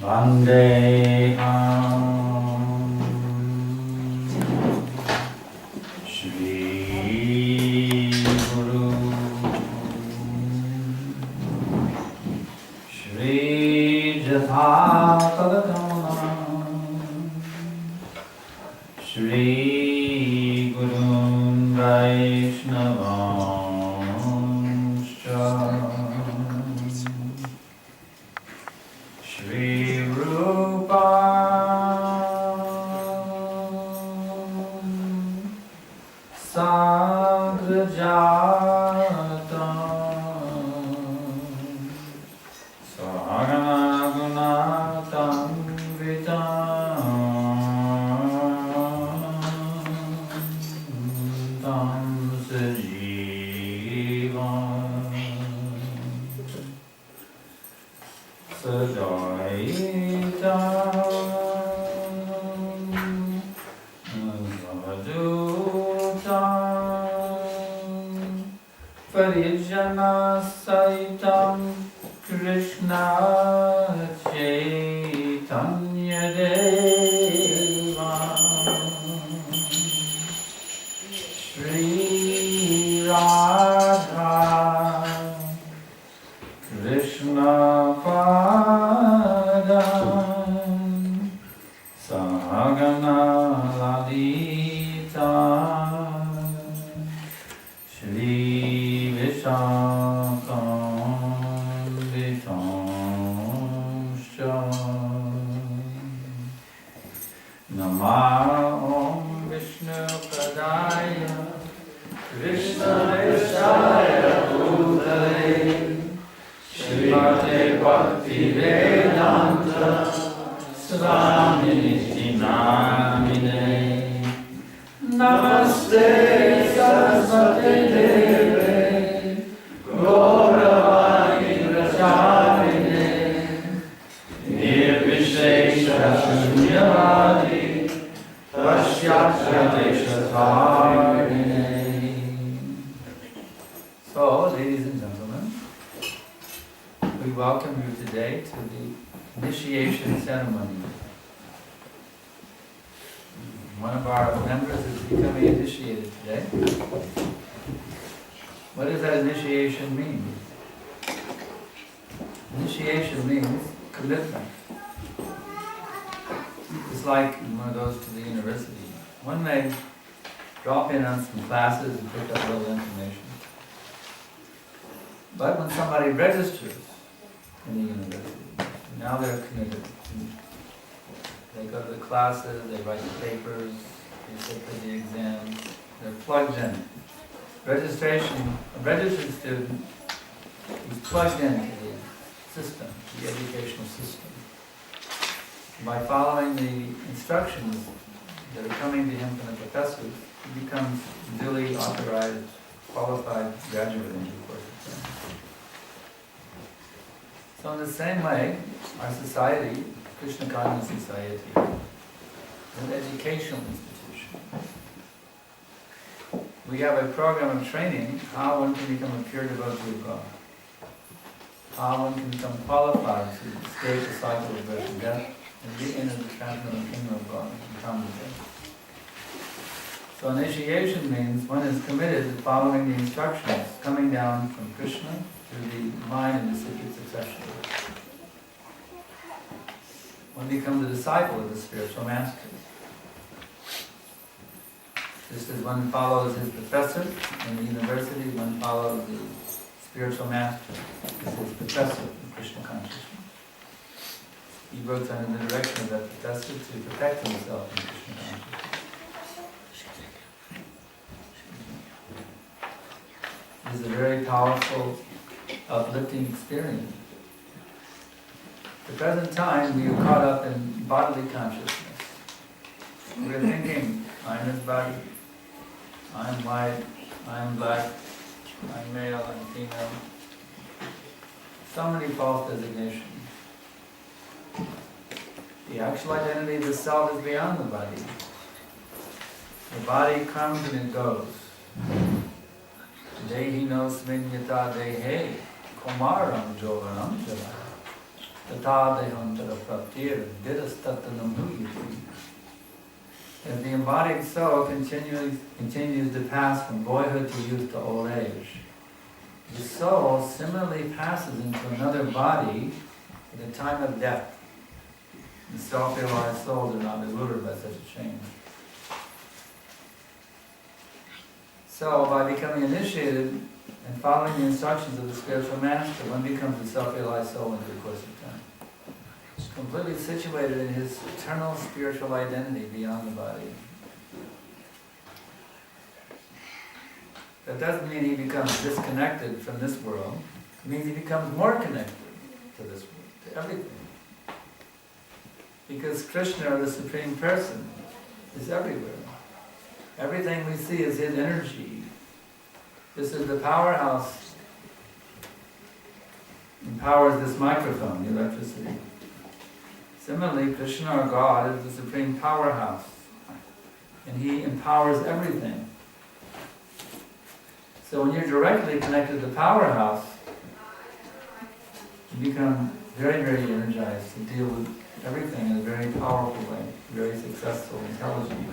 Vandeham Shri Guru Shri Jathatadakama Shri Guru Vaishnavanscha Shri Rupa Sagrajata Sahagana Gunatam Vitam Sajivam Sadaitam Vadutam Parijana Saitam Krishna Chaitanya Deva Shri Radha Krishna Padam Sahagana Lalita Shri Vishakam Vitamsha Namah Om Vishnu Padaya Krishna Vishaya Bhutale Srimate Bhakti Vedanta Swamini Namine Namaste Saraswate Deve Gaura Pracharine Nirvishesha Shunyavadi Pashyatra Deshatharine. So, ladies and gentlemen, we welcome you today to the initiation ceremony. One of our members is becoming initiated today. What does that initiation mean? Initiation means commitment. It's like one goes to the university. One may drop in on some classes and pick up a little information. But when somebody registers in the university, now they're committed. They go to the classes, they write the papers, they sit for the exams, they're plugged in. Registration, a registered student is plugged into the system, the educational system. By following the instructions that are coming to him from the professors, he becomes duly authorized, qualified graduate in due course of time. So in the same way, our society, Krishna Conscious Society, is an educational institution. We have a program of training how one can become a pure devotee of God, how one can become qualified to escape the cycle of birth and death and be in the transcendental kingdom of God and come to death. So initiation means one is committed to following the instructions coming down from Krishna through the mind and the secret succession. One becomes a disciple of the spiritual master. Just as one follows his professor in the university, one follows the spiritual master as his professor in Krishna consciousness. He works under the direction of that professor to perfect himself in Krishna consciousness. It is a very powerful, uplifting experience. At the present time, we are caught up in bodily consciousness. We are thinking, I'm this body, I'm white, I'm black, I'm male, I'm female. So many false designations. The actual identity of the self is beyond the body. The body comes and it goes. Dehi no sminyata dehe, Kumaram Jovaram Java. Tatadehantara Praptir Vidastatanam Huyati. As the embodied soul continues to pass from boyhood to youth to old age, the soul similarly passes into another body at the time of death. The self-realized souls are not bewildered by such a change. So, by becoming initiated and following the instructions of the spiritual master, one becomes a self-realized soul in the course of time, completely situated in his eternal spiritual identity beyond the body. That doesn't mean he becomes disconnected from this world. It means he becomes more connected to this world, to everything. Because Krishna, or the Supreme Person, is everywhere. Everything we see is his energy. This is the powerhouse. Empowers this microphone, the electricity. Similarly, Krishna, or God, is the supreme powerhouse, and he empowers everything. So when you're directly connected to the powerhouse, you become very, very energized to deal with everything in a very powerful way, very successful, intelligent.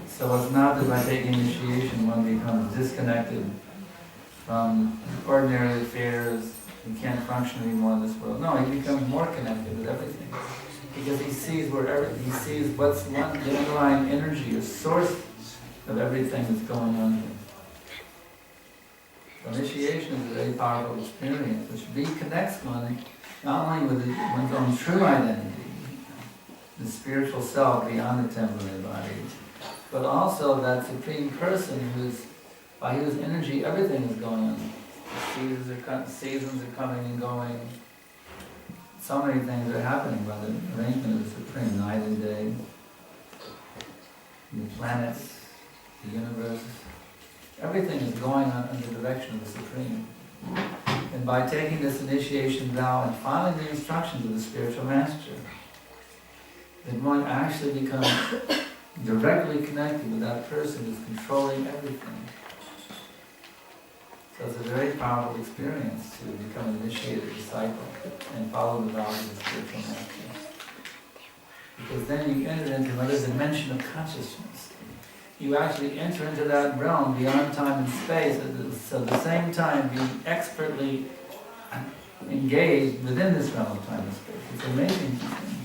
So it's not that by taking initiation one becomes disconnected from ordinary affairs, he can't function anymore in this world. No, he becomes more connected with everything. Because he sees he sees what's the underlying energy, a source of everything that's going on here. So initiation is a very powerful experience, which reconnects one not only with one's own true identity, the spiritual self beyond the temporary body, but also that Supreme Person by whose energy everything is going on. Seasons are coming and going. So many things are happening by the arrangement of the Supreme, night and day, the planets, the universe. Everything is going on under the direction of the Supreme. And by taking this initiation vow and following the instructions of the spiritual master, then one actually becomes directly connected with that person who's controlling everything. So it's a very powerful experience to become an initiated disciple and follow the vows of the spiritual master. Because then you enter into another dimension of consciousness. You actually enter into that realm beyond time and space, so at the same time being expertly engaged within this realm of time and space. It's amazing thing.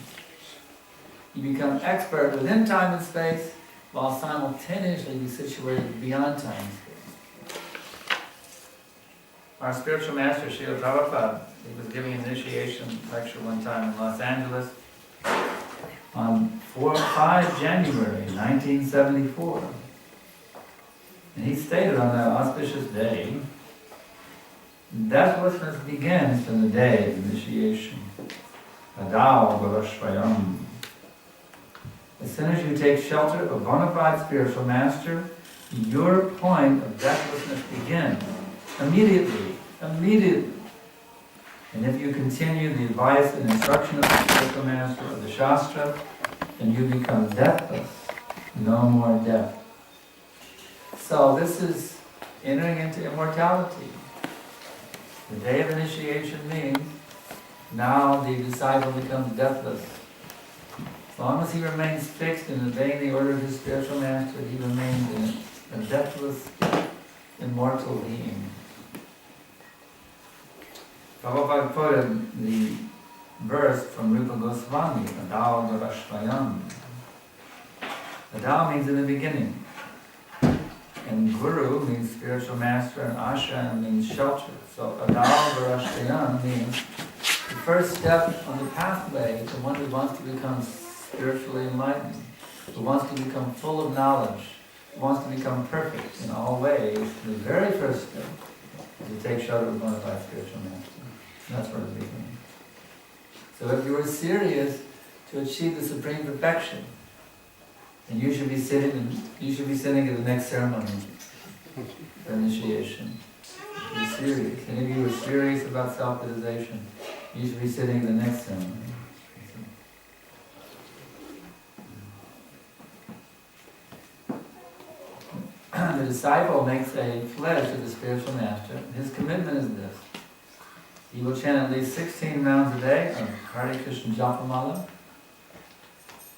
You become expert within time and space while simultaneously be situated beyond time and space. Our spiritual master, Srila Prabhupada, he was giving an initiation lecture one time in Los Angeles on 5 January 1974. And he stated on that auspicious day, deathlessness begins from the day of initiation. Adao Gavashvayam. As soon as you take shelter of a bona fide spiritual master, your point of deathlessness begins. Immediately. And if you continue the advice and instruction of the spiritual master of the Shastra, then you become deathless. No more death. So this is entering into immortality. The day of initiation means now the disciple becomes deathless. As long as he remains fixed in obeying the order of his spiritual master, he remains a deathless, immortal being. Prabhupada quoted the verse from Rupa Goswami, Adao Gurashvayam. Adao means in the beginning. And Guru means spiritual master, and Ashram means shelter. So Adao Gurashvayam means the first step on the pathway to one who wants to become spiritually enlightened, who wants to become full of knowledge, who wants to become perfect in all ways. The very first step is to take shelter of one of our spiritual master. That's where it begins. So if you are serious to achieve the supreme perfection, then you should be sitting at the next ceremony for initiation. Be serious. And if you are serious about self-realization, you should be sitting at the next ceremony. the disciple makes a pledge to the spiritual master. His commitment is this. He will chant at least 16 rounds a day of Hare Krishna Japamala.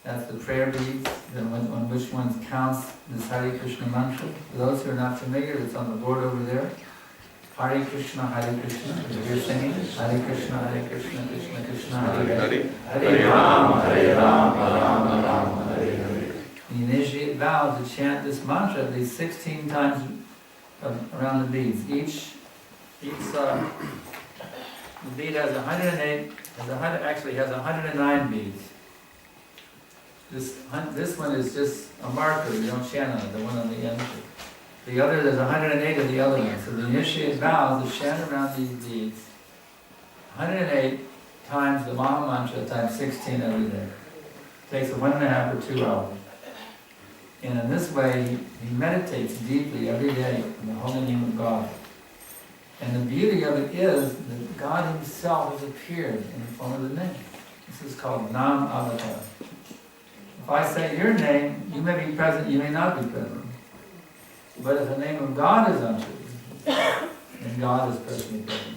That's the prayer beads on which one counts this Hare Krishna mantra. For those who are not familiar, it's on the board over there. Hare Krishna, Hare Krishna. If you're singing, Hare Krishna, Hare Krishna, Krishna Krishna, Hare Hare. Hare Rama, Hare Rama, Rama Rama, Hare Hare. The initiate vows to chant this mantra at least 16 times around the beads. Each the bead has 108, actually has 109 beads. This one is just a marker, you don't chant on it, the one on the end. The other, there's 108 of the other ones. So the initiate vows to chant around these beads 108 times the Maha Mantra times 16 every day. It takes 1.5 or 2 hours. And in this way, he meditates deeply every day in the holy name of God. And the beauty of it is that God himself has appeared in the form of the name. This is called Nam Avatar. If I say your name, you may be present, you may not be present. But if the name of God is unto you, then God is personally present.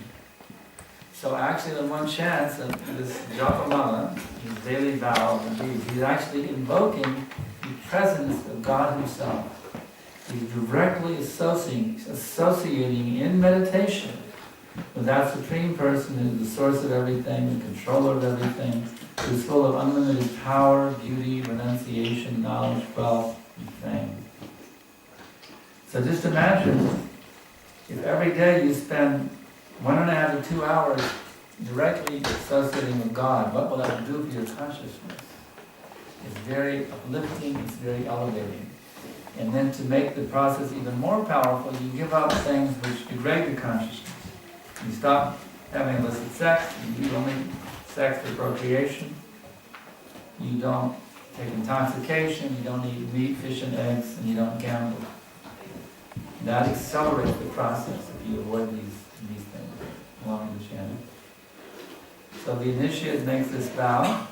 So actually in one chance of this Japamala, his daily vow and deeds, he's actually invoking the presence of God himself. He's directly associating in meditation with that Supreme Person who is the source of everything, the controller of everything, who is full of unlimited power, beauty, renunciation, knowledge, wealth, and fame. So just imagine if every day you spend 1.5 to 2 hours directly associating with God, what will that do for your consciousness? It's very uplifting, it's very elevating. And then to make the process even more powerful, you give up things which degrade your consciousness. You stop having illicit sex, you use only sex for procreation. You don't take intoxication, you don't eat meat, fish, and eggs, and you don't gamble. That accelerates the process if you avoid these things along with the chanting. So the initiate makes this vow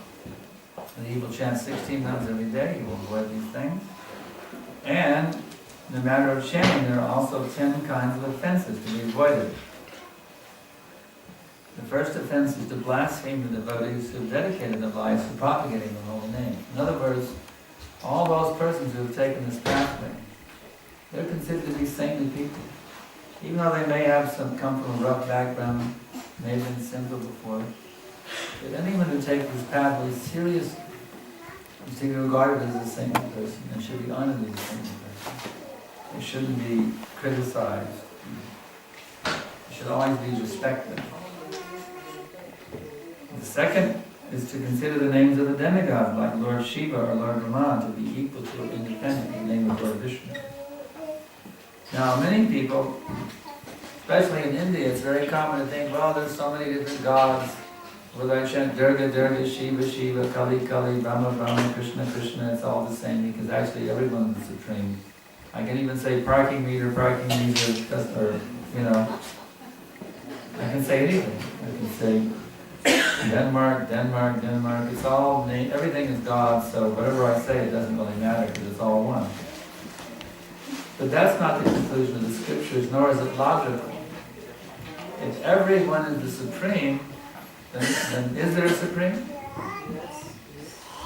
that he will chant 16 rounds every day, he will avoid these things. And in the matter of chanting, there are also 10 kinds of offenses to be avoided. The first offense is to blaspheme the devotees who have dedicated their lives to propagating the holy name. In other words, all those persons who have taken this pathway, they're considered to be saintly people. Even though they may have come from a rough background, may have been sinful before. But anyone who takes this pathway seriously is to be regarded as a saintly person and should be honored as a saintly person. They shouldn't be criticized. They should always be respected. The second is to consider the names of the demigods, like Lord Shiva or Lord Brahma, to be equal to or independent of the name of Lord Vishnu. Now, many people, especially in India, it's very common to think, well, there's so many different gods. Whether I chant Durga, Durga, Shiva, Shiva, Kali, Kali, Brahma, Brahma, Krishna, Krishna, it's all the same because actually everyone's the supreme. I can even say parking meter, or, you know, I can say anything. I can say Denmark, Denmark, Denmark. It's all, everything is God, so whatever I say, it doesn't really matter because it's all one. But that's not the conclusion of the scriptures, nor is it logical. If everyone is the supreme, then is there a supreme?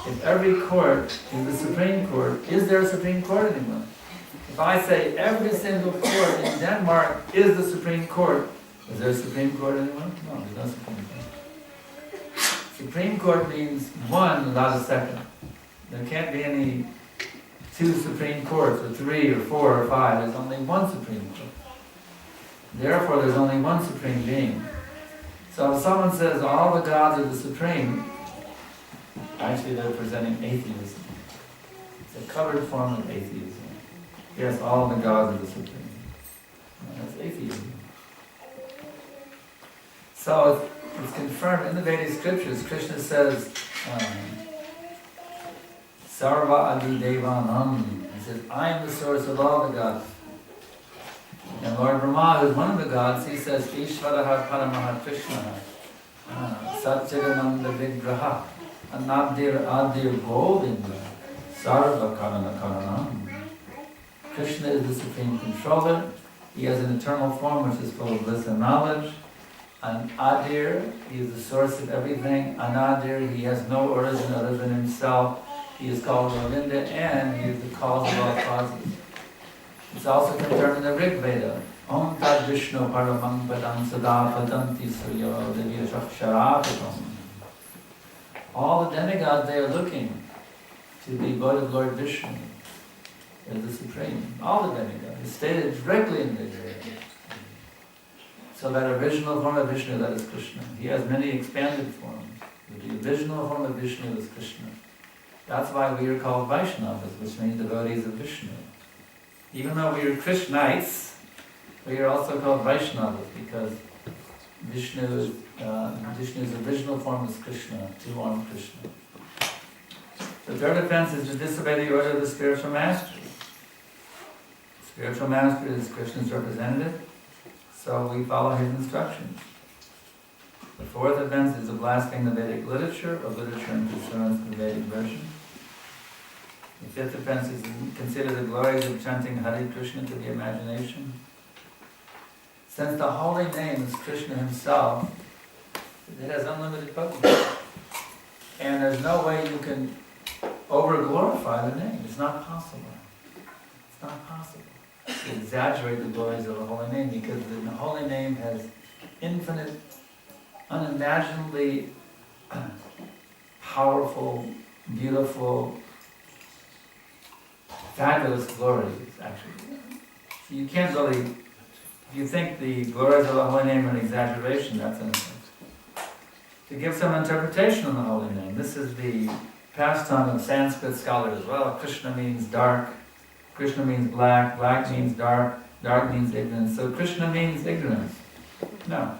If every court is the Supreme Court, is there a Supreme Court anymore? If I say every single court in Denmark is the Supreme Court, is there a Supreme Court anymore? No, there's no Supreme Court. Supreme Court means one without a second. There can't be any 2 Supreme Courts, or 3, or 4, or 5. There's only one Supreme Court. Therefore, there's only one Supreme Being. So if someone says all the gods are the supreme, actually they're presenting atheism. It's a covered form of atheism. Yes, all the gods are the supreme. No, that's atheism. So it's confirmed in the Vedic scriptures. Krishna says, Sarva Adi Devanam. He says, I am the source of all the gods. And Lord Brahma, who is one of the gods, he says, Ishvaraha Paramaha Krishna, Satchidananda Vigraha, Anadir Adir Govinda, Sarva Karana Karanam. Krishna is the supreme controller. He has an eternal form which is full of bliss and knowledge. An-adir, he is the source of everything. Anadir, he has no origin other than himself. He is called Govinda, and he is the cause of all causes. It's also confirmed in the Rig Veda. Om Tad Vishnu Paramang Padam Sada Padanti Suryo Divya Shaksharapatam. All the demigods, they are looking to the abode of Lord Vishnu as the supreme. All the demigods. It's stated directly in the Veda. So that original form of Vishnu, that is Krishna. He has many expanded forms. But the original form of Vishnu is Krishna. That's why we are called Vaishnavas, which means devotees of Vishnu. Even though we are Krishnites, we are also called Vaishnavas because Vishnu's original form is Krishna, two-armed Krishna. The third offense is to disobey the order of the spiritual master. The spiritual master is Krishna's representative, so we follow his instructions. The fourth offense is to blaspheme the Vedic literature or literature in pursuance of the Vedic version. The fifth offense is to consider the glories of chanting Hare Krishna to the imagination. Since the holy name is Krishna himself, it has unlimited potency. And there's no way you can over-glorify the name. It's not possible. It's not possible to exaggerate the glories of the holy name because the holy name has infinite, unimaginably powerful, beautiful, fabulous glories, actually. You can't really, if you think the glories of the holy name are an exaggeration, that's innocent. To give some interpretation on the holy name, this is the pastime of Sanskrit scholars. Well, Krishna means dark, Krishna means black, black means dark, dark means ignorance. So Krishna means ignorance. No.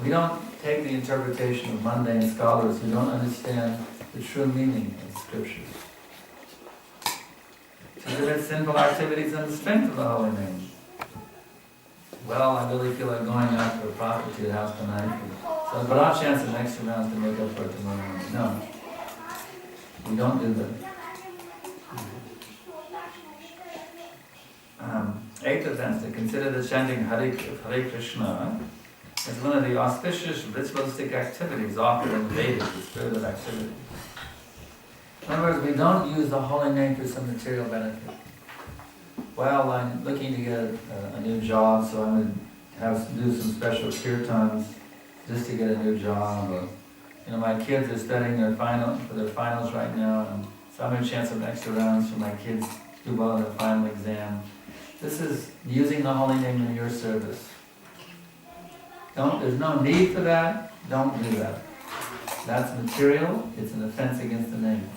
We don't take the interpretation of mundane scholars who don't understand the true meaning of the scriptures. To commit sinful activities in the strength of the holy name. Well, I really feel like going out to a prostitute house tonight. So, but I'll chance an extra round to make up for it tomorrow morning. No. We don't do that. Eighth offense, to consider the chanting Hare Krishna as one of the auspicious ritualistic activities offered in the Vedas, the spirit of activity. In other words, we don't use the holy name for some material benefit. Well, I'm looking to get a new job, so I'm going to do some special kirtans just to get a new job. Or, my kids are studying for their finals right now, and so I'm going to chance some extra rounds for my kids to do well in their final exam. This is using the holy name in your service. There's no need for that. Don't do that. That's material. It's an offense against the name.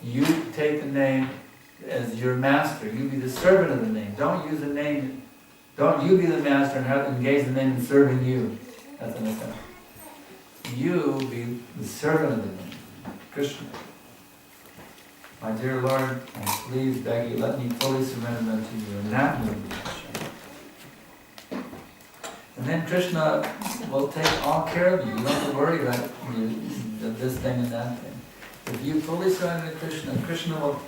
You take the name as your master. You be the servant of the name. Don't use the name. Don't you be the master and engage the name in serving you. That's an offense. You be the servant of the name. Krishna. My dear Lord, I please beg you, let me fully surrender unto you. And that will be Krishna. And then Krishna will take all care of you. You don't have to worry about this thing and that thing. If you fully surrender to Krishna, Krishna will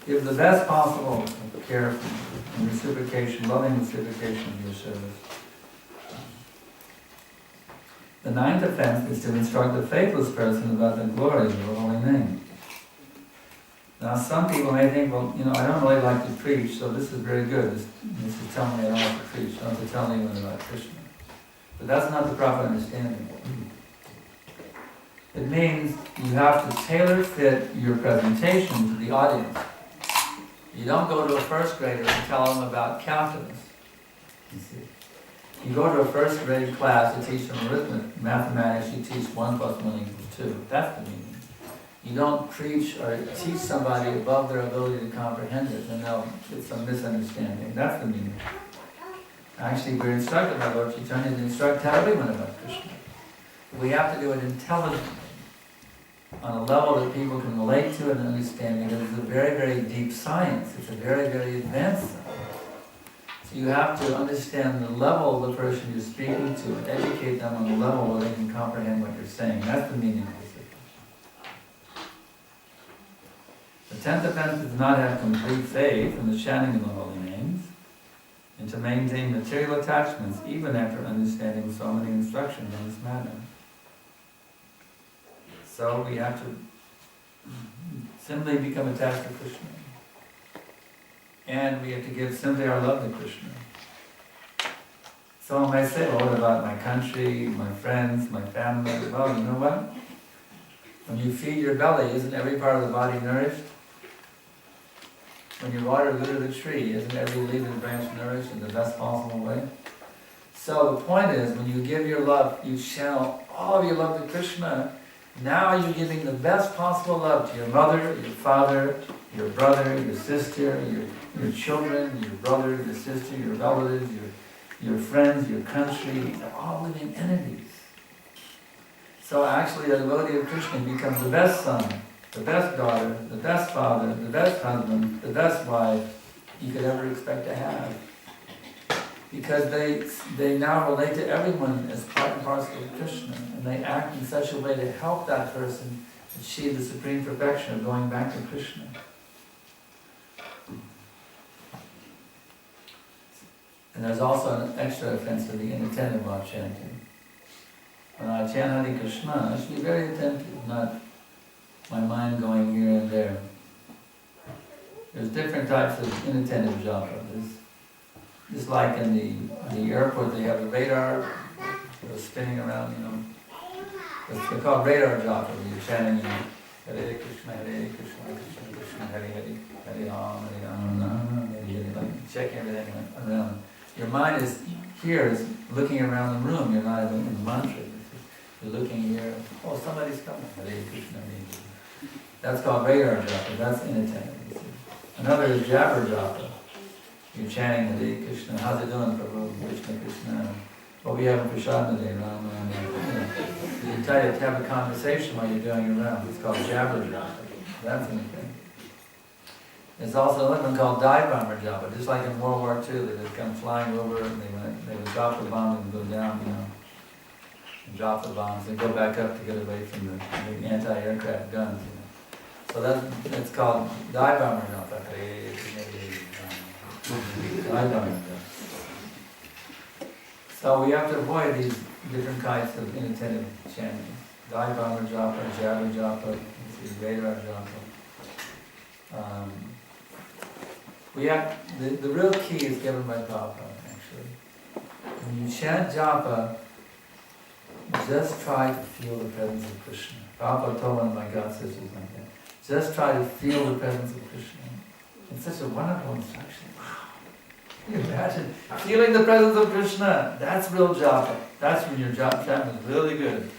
give the best possible care and reciprocation, loving reciprocation of your service. The ninth offense is to instruct the faithless person about the glories of the holy name. Now some people may think, well, I don't really like to preach, so this is very good. This is telling me I don't like to preach. I don't have to tell anyone about Krishna. But that's not the proper understanding. It means you have to tailor fit your presentation to the audience. You don't go to a first grader and tell them about calculus. You go to a first grade class to teach them arithmetic, mathematics, you teach 1 + 1 = 2. That's the meaning. You don't preach or teach somebody above their ability to comprehend it, and they'll get some misunderstanding. That's the meaning. Actually, we're instructed by Lord Chaitanya to instruct everyone about Krishna. We have to do it intelligently, on a level that people can relate to and understand, because it's a very, very deep science. It's a very, very advanced science. So you have to understand the level of the person you're speaking to and educate them on the level where they can comprehend what you're saying. That's the meaning of this. The 10th offense is not have complete faith in the chanting of the holy name. and to maintain material attachments even after understanding so many instructions in this manner. So we have to simply become attached to Krishna. And we have to give simply our love to Krishna. Someone might say, well, what about my country, my friends, my family? Well, you know what? When you feed your belly, isn't every part of the body nourished? When you water the tree, isn't every leaf and branch nourished in the best possible way? So the point is, when you give your love, you channel all of your love to Krishna. Now you're giving the best possible love to your mother, your father, your brother, your sister, your children, your brother, your sister, your relatives, your friends, your country. They're all living entities. So actually, a devotee of Krishna becomes the best son, the best daughter, the best father, the best husband, the best wife you could ever expect to have. Because they now relate to everyone as part and parcel of Krishna, and they act in such a way to help that person achieve the supreme perfection of going back to Krishna. And there's also an extra offense to the inattentive while chanting. When I chant Hare Krishna, I should be very attentive, not my mind going here and there. There's different types of inattentive japa. Just like in the airport, they have a radar spinning around, you know. They're called radar japa, where you're chanting, Hare Krishna, Krishna Krishna, Hare Hare, Hare Ram, Hare Ram, Hare Hare, like checking everything around. Your mind is here, is looking around the room. You're not in the mantra. You're looking here. Oh, somebody's coming. Hare Krishna, Hare Krishna. That's called radar japa. That's inattentive. Another is jabber japa. You're chanting Hare Krishna. How's it doing, Prabhu? Krishna Krishna. What we having prasad today? Ram, Ram, Ram. You try to have a conversation while you're doing your round. It's called jabber japa. That's inattentive. There's also another one called dive bomber japa. Just like in World War II, they would come flying over and they would drop the bomb and go down, you know, and drop the bombs and go back up to get away from the anti-aircraft guns. You know. So that's called dive bomber japa. Dive bomber japa. So we have to avoid these different kinds of inattentive chanting. Dive bomber japa, jabber japa, radar japa. We have, the real key is given by Prabhupada, actually. When you chant japa, just try to feel the presence of Krishna. Prabhupada told one of my god sisters like that. Just try to feel the presence of Krishna. It's such a wonderful instruction. Wow. Can you imagine feeling the presence of Krishna? That's real japa. That's when your japa is really good.